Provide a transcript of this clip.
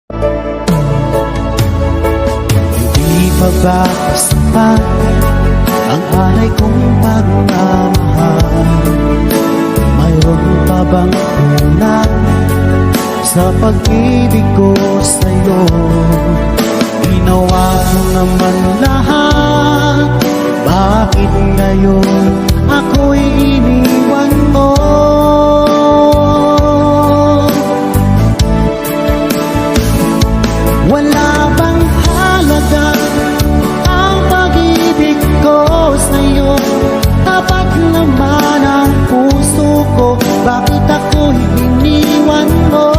Hindi pa ba sapat ang alay kong pagmamahal? Mayroon pa bang kulang sa pag-ibig ko sa'yo? Ginawa ko naman lahat, bakit ngayon ako'y iniwan mo? Wala bang halaga ang pag-ibig ko sa'yo? Tapat naman ang puso ko, bakit ako'y iniwan mo?